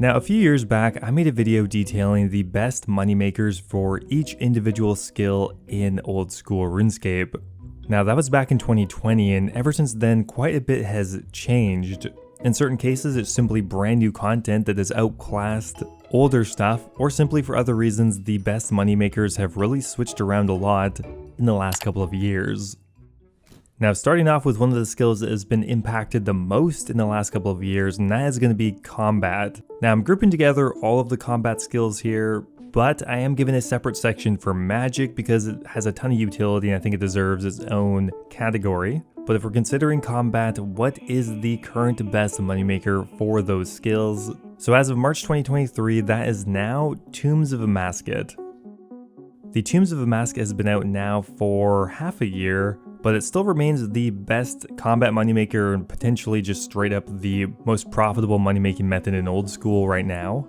Now, a few years back, I made a video detailing the best moneymakers for each individual skill in old school RuneScape. Now, that was back in 2020, and ever since then, quite a bit has changed. In certain cases, it's simply brand new content that has outclassed older stuff, or simply for other reasons, the best moneymakers have really switched around a lot in the last couple of years. Now, starting off with one of the skills that has been impacted the most in the last couple of years, and that is going to be combat. Now, I'm grouping together all of the combat skills here, but I am giving a separate section for magic because it has a ton of utility and I think it deserves its own category. But if we're considering combat, what is the current best moneymaker for those skills? So as of March 2023, that is now Tombs of Asmascut. The Tombs of Asmascut has been out now for half a year, but it still remains the best combat moneymaker and potentially just straight up the most profitable money-making method in old school right now.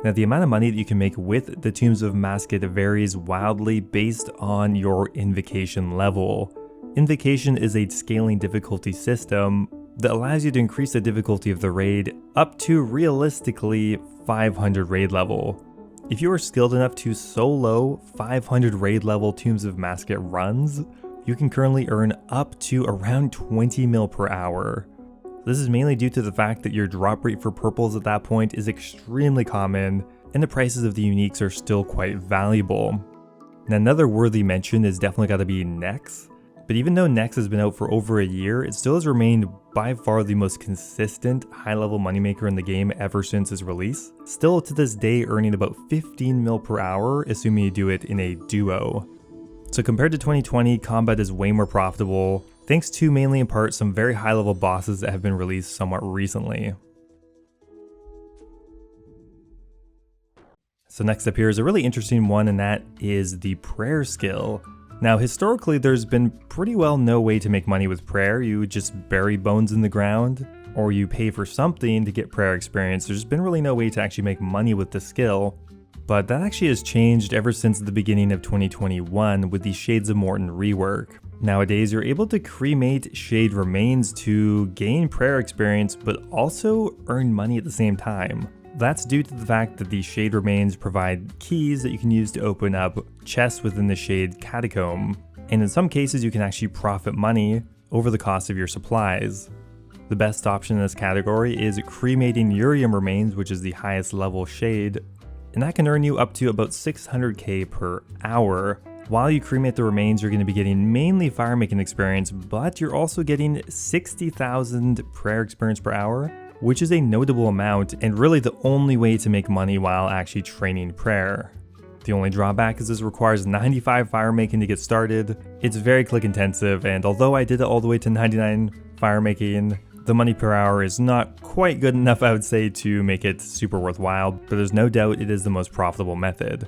Now, the amount of money that you can make with the Tombs of Asmascut varies wildly based on your invocation level. Invocation is a scaling difficulty system that allows you to increase the difficulty of the raid up to realistically 500 raid level. If you are skilled enough to solo 500 raid level Tombs of Asmascut runs, you can currently earn up to around 20 mil per hour. This is mainly due to the fact that your drop rate for purples at that point is extremely common, and the prices of the uniques are still quite valuable. Now, another worthy mention is definitely got to be Nex. But even though Nex has been out for over a year, it still has remained by far the most consistent high-level moneymaker in the game ever since its release. Still to this day earning about 15 mil per hour, assuming you do it in a duo. So compared to 2020, combat is way more profitable, thanks to mainly in part some very high-level bosses that have been released somewhat recently. So next up here is a really interesting one, and that is the prayer skill. Now, historically, there's been pretty well no way to make money with prayer. You just bury bones in the ground, or you pay for something to get prayer experience. There's been really no way to actually make money with the skill. But that actually has changed ever since the beginning of 2021 with the Shades of Morton rework. Nowadays, you're able to cremate shade remains to gain prayer experience, but also earn money at the same time. That's due to the fact that the shade remains provide keys that you can use to open up chests within the shade catacomb. And in some cases, you can actually profit money over the cost of your supplies. The best option in this category is cremating Urium remains, which is the highest level shade, and that can earn you up to about 600k per hour. While you cremate the remains, you're going to be getting mainly firemaking experience, but you're also getting 60,000 prayer experience per hour, which is a notable amount and really the only way to make money while actually training prayer. The only drawback is this requires 95 firemaking to get started. It's very click intensive, and although I did it all the way to 99 firemaking, the money per hour is not quite good enough, I would say, to make it super worthwhile, but there's no doubt it is the most profitable method.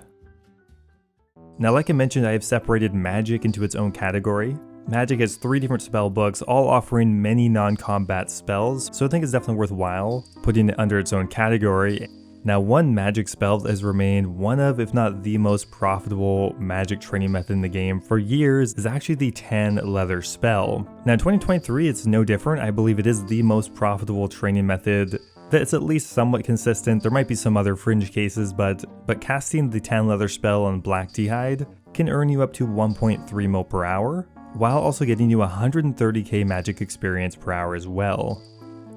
Now, like I mentioned, I have separated magic into its own category. Magic has 3 different spell books, all offering many non-combat spells, so I think it's definitely worthwhile putting it under its own category. Now, one magic spell that has remained one of, if not the most profitable magic training method in the game for years is actually the Tan Leather spell. Now, in 2023, it's no different. I believe it is the most profitable training method that's at least somewhat consistent. There might be some other fringe cases, but casting the Tan Leather spell on Black D'hide can earn you up to 1.3 mil per hour, while also getting you 130k magic experience per hour as well.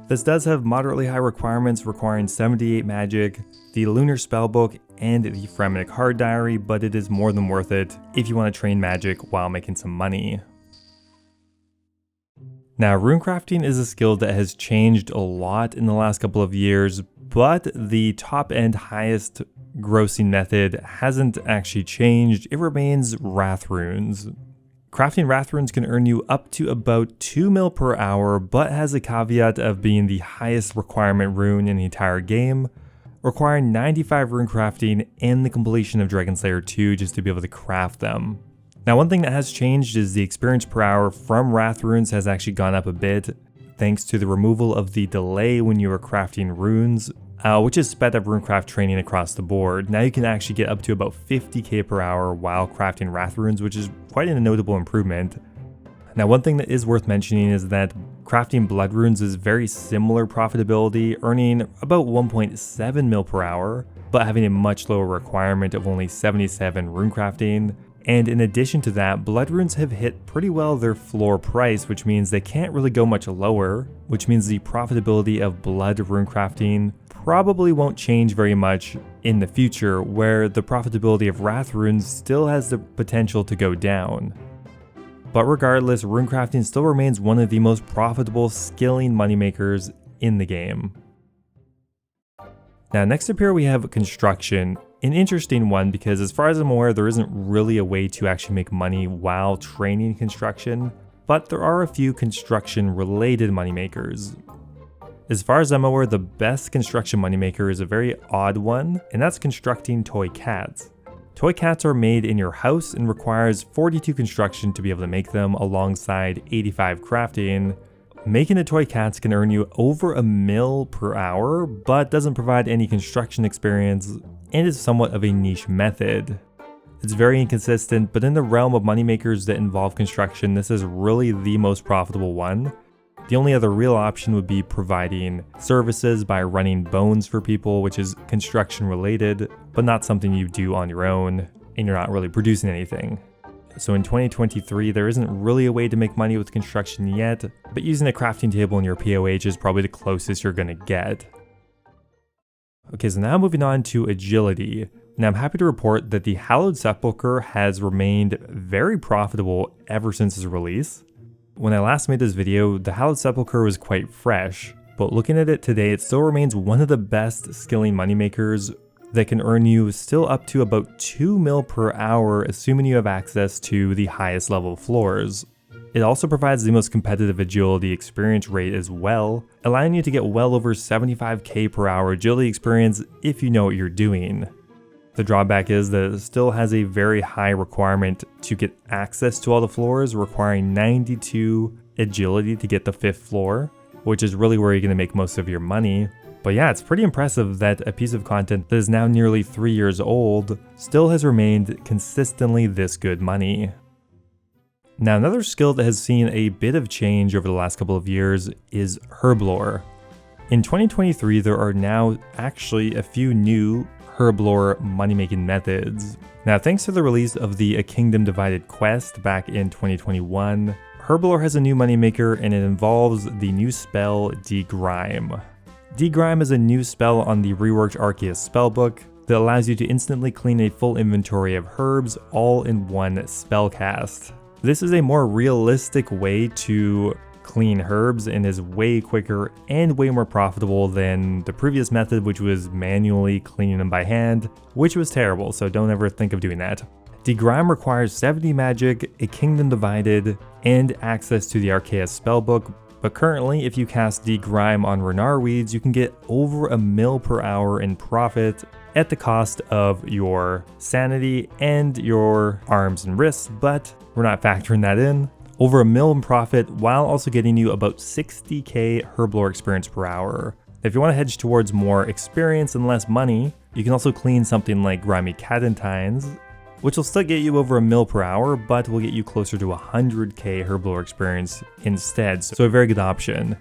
This does have moderately high requirements requiring 78 magic, the Lunar Spellbook, and the Firemaking Hard Diary, but it is more than worth it if you want to train magic while making some money. Now, runecrafting is a skill that has changed a lot in the last couple of years, but the top end highest grossing method hasn't actually changed. It remains Wrath Runes. Crafting Wrath Runes can earn you up to about 2 mil per hour, but has a caveat of being the highest requirement rune in the entire game, requiring 95 rune crafting and the completion of Dragon Slayer 2 just to be able to craft them. Now, one thing that has changed is the experience per hour from Wrath Runes has actually gone up a bit, thanks to the removal of the delay when you are crafting runes, which has sped up runecraft training across the board. Now you can actually get up to about 50k per hour while crafting Wrath Runes, which is quite a notable improvement. Now, one thing that is worth mentioning is that Crafting blood runes is very similar profitability, earning about 1.7 mil per hour, but having a much lower requirement of only 77 runecrafting. And in addition to that, blood runes have hit pretty well their floor price, which means they can't really go much lower, which means the profitability of blood runecrafting probably won't change very much in the future, where the profitability of wrath runes still has the potential to go down. But regardless, runecrafting still remains one of the most profitable skilling moneymakers in the game. Now next up here we have construction, an interesting one because as far as I'm aware there isn't really a way to actually make money while training construction, but there are a few construction related moneymakers. As far as I'm aware, the best construction moneymaker is a very odd one, and that's constructing toy cats. Toy cats are made in your house and requires 42 construction to be able to make them alongside 85 crafting. Making the toy cats can earn you over a mil per hour, but doesn't provide any construction experience and is somewhat of a niche method. It's very inconsistent, but in the realm of moneymakers that involve construction, this is really the most profitable one. The only other real option would be providing services by running bones for people, which is construction related, but not something you do on your own, and you're not really producing anything. So in 2023, there isn't really a way to make money with construction yet, but using a crafting table in your POH is probably the closest you're gonna get. Okay, so now moving on to agility. Now I'm happy to report that the Hallowed Sepulchre has remained very profitable ever since its release. When I last made this video, the Hallowed Sepulchre was quite fresh, but looking at it today, it still remains one of the best skilling moneymakers that can earn you still up to about 2 mil per hour, assuming you have access to the highest level floors. It also provides the most competitive agility experience rate as well, allowing you to get well over 75k per hour agility experience if you know what you're doing. The drawback is that it still has a very high requirement to get access to all the floors, requiring 92 agility to get the 5th floor, which is really where you're going to make most of your money. But yeah, it's pretty impressive that a piece of content that is now nearly 3 years old still has remained consistently this good money. Now another skill that has seen a bit of change over the last couple of years is Herblore. In 2023, there are now actually a few new Herblore money-making methods. Now thanks to the release of the A Kingdom Divided quest back in 2021, Herblore has a new moneymaker and it involves the new spell Degrime. Degrime is a new spell on the reworked Arceus spellbook that allows you to instantly clean a full inventory of herbs all in one spell cast. This is a more realistic way to clean herbs and is way quicker and way more profitable than the previous method, which was manually cleaning them by hand, which was terrible, so don't ever think of doing that. Degrime requires 70 magic, a Kingdom Divided, and access to the Arceus spellbook, but currently if you cast Degrime on Renar Weeds, you can get over a mil per hour in profit at the cost of your sanity and your arms and wrists, but we're not factoring that in. Over a mil in profit while also getting you about 60k Herblore experience per hour. If you want to hedge towards more experience and less money, you can also clean something like Grimy Cadentines, which will still get you over a mil per hour, but will get you closer to 100k Herblore experience instead, so a very good option.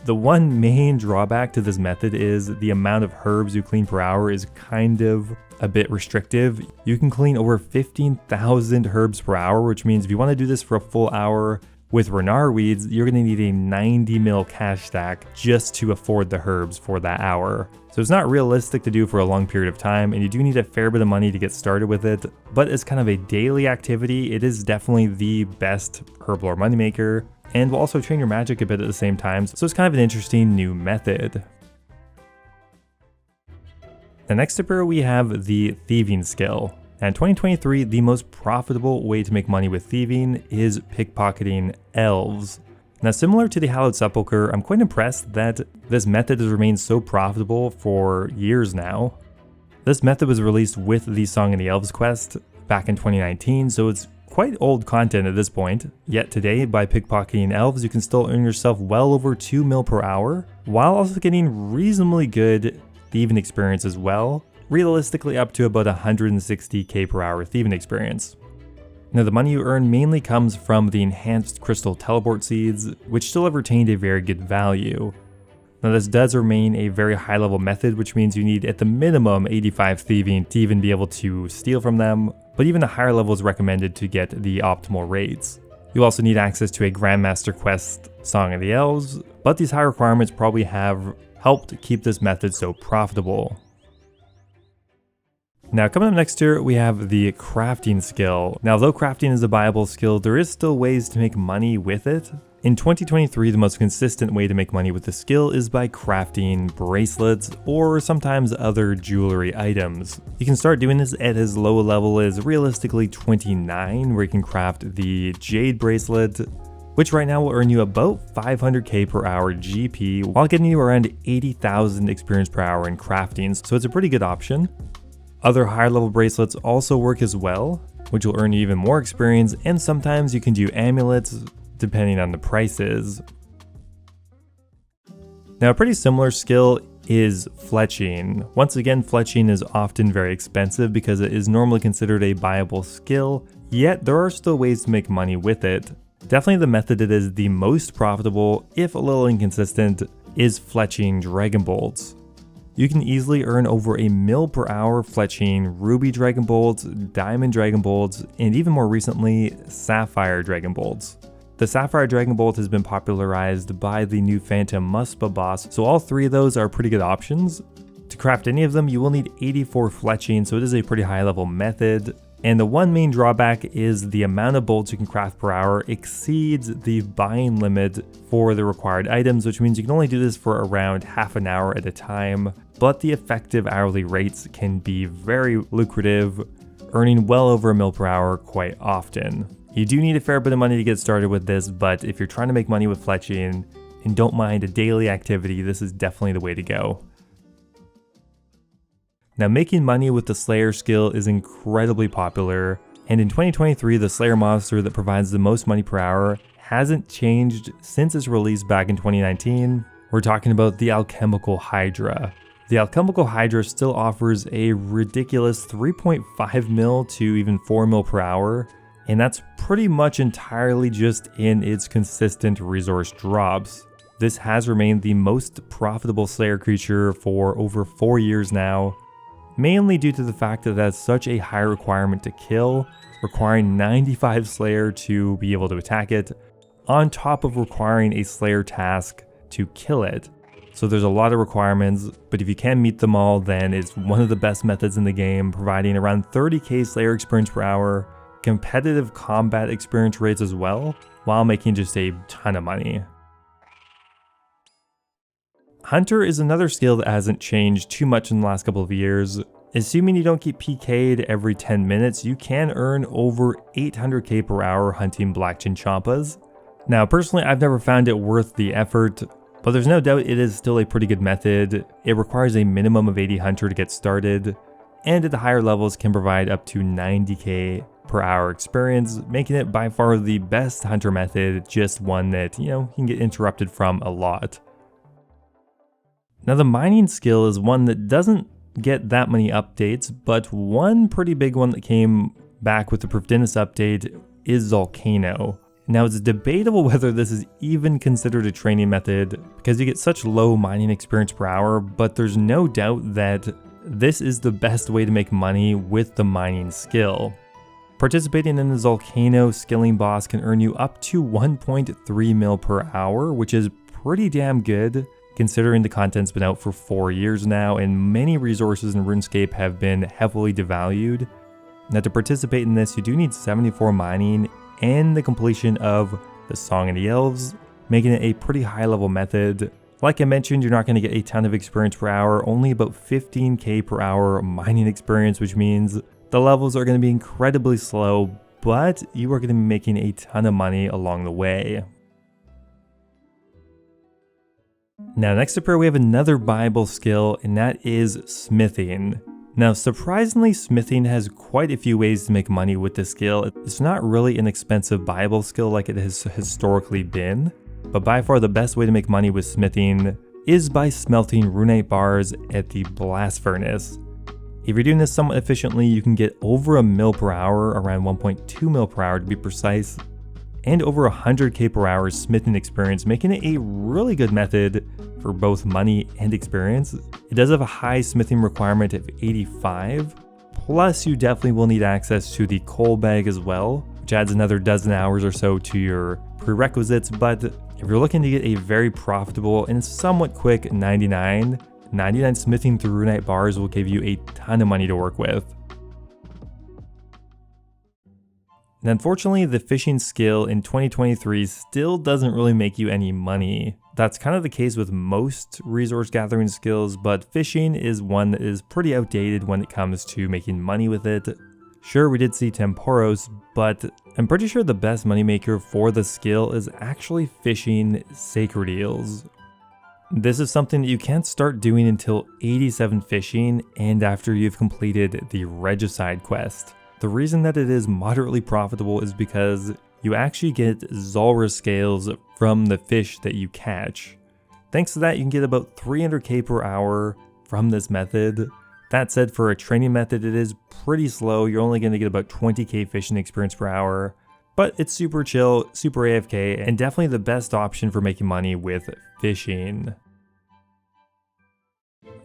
The one main drawback to this method is the amount of herbs you clean per hour is kind of a bit restrictive. You can clean over 15,000 herbs per hour, which means if you want to do this for a full hour with Renar Weeds, you're going to need a 90 mil cash stack just to afford the herbs for that hour. So it's not realistic to do for a long period of time, and you do need a fair bit of money to get started with it, but as kind of a daily activity, it is definitely the best Herblore moneymaker, and will also train your magic a bit at the same time, so it's kind of an interesting new method. The next up here we have the Thieving skill. And in 2023, the most profitable way to make money with thieving is pickpocketing elves. Now similar to the Hallowed Sepulchre, I'm quite impressed that this method has remained so profitable for years now. This method was released with the Song of the Elves quest back in 2019, so it's quite old content at this point. Yet today, by pickpocketing elves, you can still earn yourself well over 2 mil per hour, while also getting reasonably good thieving experience as well, realistically up to about 160k per hour thieving experience. Now the money you earn mainly comes from the enhanced crystal teleport seeds, which still have retained a very good value. Now this does remain a very high level method, which means you need at the minimum 85 thieving to even be able to steal from them, but even a higher level is recommended to get the optimal rates. You also need access to a Grandmaster Quest Song of the Elves, but these high requirements probably have helped keep this method so profitable. Now coming up next here, we have the crafting skill. Now though crafting is a viable skill, there is still ways to make money with it. In 2023, the most consistent way to make money with the skill is by crafting bracelets or sometimes other jewelry items. You can start doing this at as low a level as realistically 29, where you can craft the jade bracelet, which right now will earn you about 500k per hour GP while getting you around 80,000 experience per hour in crafting, so it's a pretty good option. Other higher level bracelets also work as well, which will earn you even more experience, and sometimes you can do amulets depending on the prices. Now a pretty similar skill is fletching. Once again, fletching is often very expensive because it is normally considered a viable skill, yet there are still ways to make money with it. Definitely the method that is the most profitable, if a little inconsistent, is fletching dragon bolts. You can easily earn over a mil per hour fletching ruby dragon bolts, diamond dragon bolts, and even more recently, sapphire dragon bolts. The sapphire dragon bolt has been popularized by the new Phantom Muspa boss, so all three of those are pretty good options. To craft any of them, you will need 84 fletching, so it is a pretty high level method. And the one main drawback is the amount of bolts you can craft per hour exceeds the buying limit for the required items, which means you can only do this for around half an hour at a time, but the effective hourly rates can be very lucrative, earning well over a mil per hour quite often. You do need a fair bit of money to get started with this, but if you're trying to make money with fletching and don't mind a daily activity, this is definitely the way to go. Now making money with the Slayer skill is incredibly popular, and in 2023 the Slayer monster that provides the most money per hour hasn't changed since its release back in 2019. We're talking about the Alchemical Hydra. The Alchemical Hydra still offers a ridiculous 3.5 mil to even 4 mil per hour, and that's pretty much entirely just in its consistent resource drops. This has remained the most profitable Slayer creature for over 4 years now, mainly due to the fact that that's such a high requirement to kill, requiring 95 Slayer to be able to attack it, on top of requiring a Slayer task to kill it. So there's a lot of requirements, but if you can meet them all, then it's one of the best methods in the game, providing around 30k Slayer experience per hour, competitive combat experience rates as well, while making just a ton of money. Hunter is another skill that hasn't changed too much in the last couple of years. Assuming you don't get PK'd every 10 minutes, you can earn over 800k per hour hunting black chinchompas. Now personally, I've never found it worth the effort, but there's no doubt it is still a pretty good method. It requires a minimum of 80 hunter to get started, and at the higher levels can provide up to 90k per hour experience, making it by far the best hunter method, just one that, you can get interrupted from a lot. Now the mining skill is one that doesn't get that many updates, but one pretty big one that came back with the Proof-Dinus update is Volcano. Now it's debatable whether this is even considered a training method because you get such low mining experience per hour, but there's no doubt that this is the best way to make money with the mining skill. Participating in the Volcano skilling boss can earn you up to 1.3 mil per hour, which is pretty damn good considering the content's been out for 4 years now and many resources in RuneScape have been heavily devalued. Now to participate in this, you do need 74 mining and the completion of the Song of the Elves, making it a pretty high level method. Like I mentioned, you're not going to get a ton of experience per hour, only about 15k per hour mining experience, which means the levels are going to be incredibly slow, but you are going to be making a ton of money along the way. Now next up here we have another Bible skill, and that is smithing. Now surprisingly, smithing has quite a few ways to make money with this skill. It's not really an expensive Bible skill like it has historically been, but by far the best way to make money with smithing is by smelting runite bars at the blast furnace. If you're doing this somewhat efficiently, you can get over a mil per hour, around 1.2 mil per hour to be precise, and over 100k per hour smithing experience, making it a really good method for both money and experience. It does have a high smithing requirement of 85, plus you definitely will need access to the coal bag as well, which adds another dozen hours or so to your prerequisites. But if you're looking to get a very profitable and somewhat quick 99 smithing through runite bars will give you a ton of money to work with. And unfortunately, the fishing skill in 2023 still doesn't really make you any money. That's kind of the case with most resource gathering skills, but fishing is one that is pretty outdated when it comes to making money with it. Sure, we did see temporos, but I'm pretty sure the best moneymaker for the skill is actually fishing sacred eels. This is something that you can't start doing until 87 fishing and after you've completed the Regicide quest. The reason that it is moderately profitable is because you actually get Zolra scales from the fish that you catch. Thanks to that, you can get about 300k per hour from this method. That said, for a training method, it is pretty slow. You're only going to get about 20k fishing experience per hour, but it's super chill, super AFK, and definitely the best option for making money with fishing.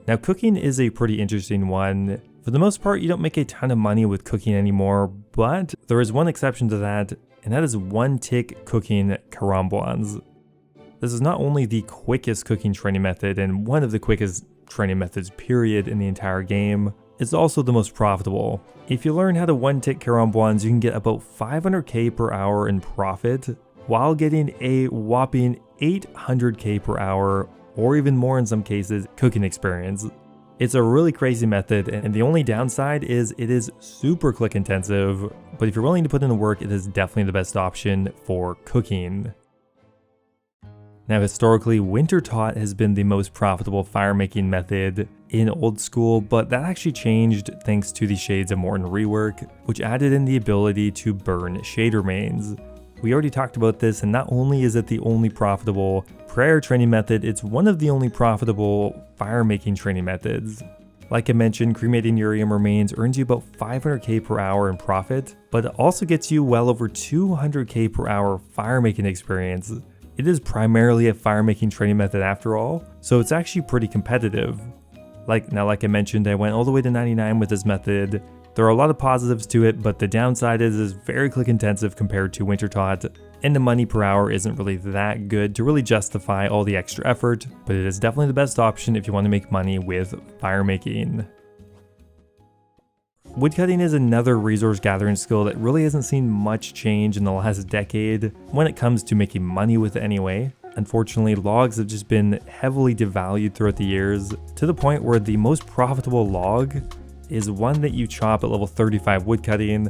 Now, cooking is a pretty interesting one. For the most part, you don't make a ton of money with cooking anymore, but there is one exception to that, and that is one-tick cooking karambwans. This is not only the quickest cooking training method and one of the quickest training methods period in the entire game, it's also the most profitable. If you learn how to one-tick karambwans, you can get about 500k per hour in profit while getting a whopping 800k per hour, or even more in some cases, cooking experience. It's a really crazy method, and the only downside is it is super click intensive, but if you're willing to put in the work, it is definitely the best option for cooking. Now, historically, Winter Tot has been the most profitable firemaking method in Old School, but that actually changed thanks to the Shades of Morton rework, which added in the ability to burn shade remains. We already talked about this, and not only is it the only profitable prayer training method, it's one of the only profitable firemaking training methods. Like I mentioned, cremating Urium remains earns you about 500k per hour in profit, but it also gets you well over 200k per hour firemaking experience. It is primarily a firemaking training method after all, so it's actually pretty competitive. Like I mentioned, I went all the way to 99 with this method. There are a lot of positives to it, but the downside is it's very click intensive compared to Winter Tot, and the money per hour isn't really that good to really justify all the extra effort, but it is definitely the best option if you want to make money with firemaking. Woodcutting is another resource gathering skill that really hasn't seen much change in the last decade when it comes to making money with it anyway. Unfortunately, logs have just been heavily devalued throughout the years, to the point where the most profitable log is one that you chop at level 35 woodcutting,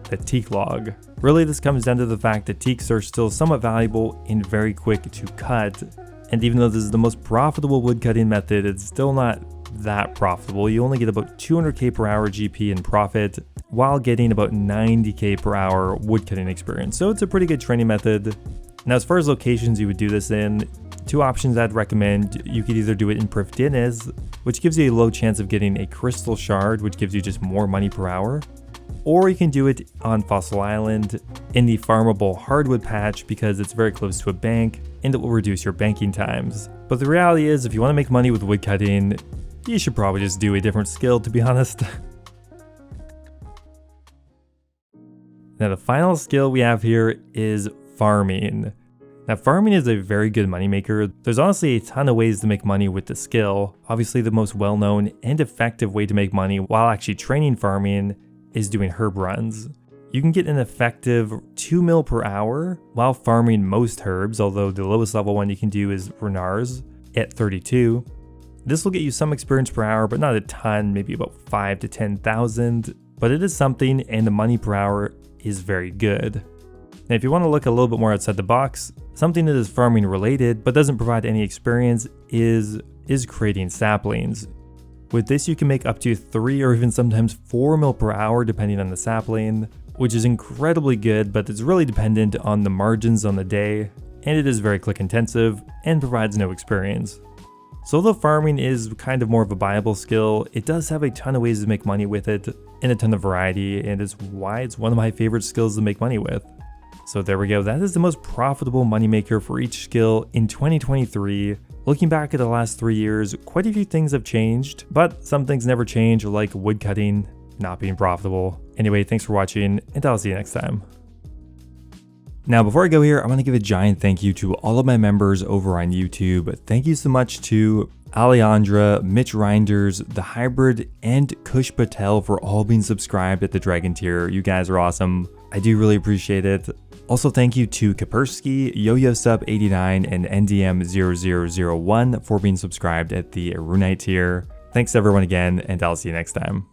the teak log. Really, this comes down to the fact that teaks are still somewhat valuable and very quick to cut, and even though this is the most profitable woodcutting method, it's still not that profitable. You only get about 200k per hour GP in profit while getting about 90k per hour woodcutting experience, so it's a pretty good training method. Now, as far as locations you would do this in, two options I'd recommend. You could either do it in Prifdiniz, which gives you a low chance of getting a crystal shard, which gives you just more money per hour, or you can do it on Fossil Island in the farmable hardwood patch because it's very close to a bank and it will reduce your banking times. But the reality is, if you want to make money with woodcutting, you should probably just do a different skill, to be honest. Now, the final skill we have here is farming. Now, farming is a very good moneymaker. There's honestly a ton of ways to make money with the skill. Obviously, the most well-known and effective way to make money while actually training farming is doing herb runs. You can get an effective 2 mil per hour while farming most herbs, although the lowest level one you can do is Renars at 32. This will get you some experience per hour, but not a ton, maybe about 5 to 10,000, but it is something, and the money per hour is very good. Now, if you want to look a little bit more outside the box, something that is farming related but doesn't provide any experience is creating saplings. With this, you can make up to 3 or even sometimes 4 mil per hour depending on the sapling, which is incredibly good, but it's really dependent on the margins on the day, and it is very click intensive and provides no experience. Solo farming is kind of more of a viable skill. It does have a ton of ways to make money with it, and a ton of variety, and it's why it's one of my favorite skills to make money with. So there we go, that is the most profitable moneymaker for each skill in 2023. Looking back at the last 3 years, quite a few things have changed, but some things never change, like woodcutting not being profitable. Anyway, thanks for watching, and I'll see you next time. Now, before I go here, I want to give a giant thank you to all of my members over on YouTube. Thank you so much to Alejandra, Mitch Reinders, The Hybrid, and Kush Patel for all being subscribed at the Dragon tier. You guys are awesome. I do really appreciate it. Also, thank you to Kapersky, YoYoSub89, and NDM0001 for being subscribed at the Runite tier. Thanks everyone again, and I'll see you next time.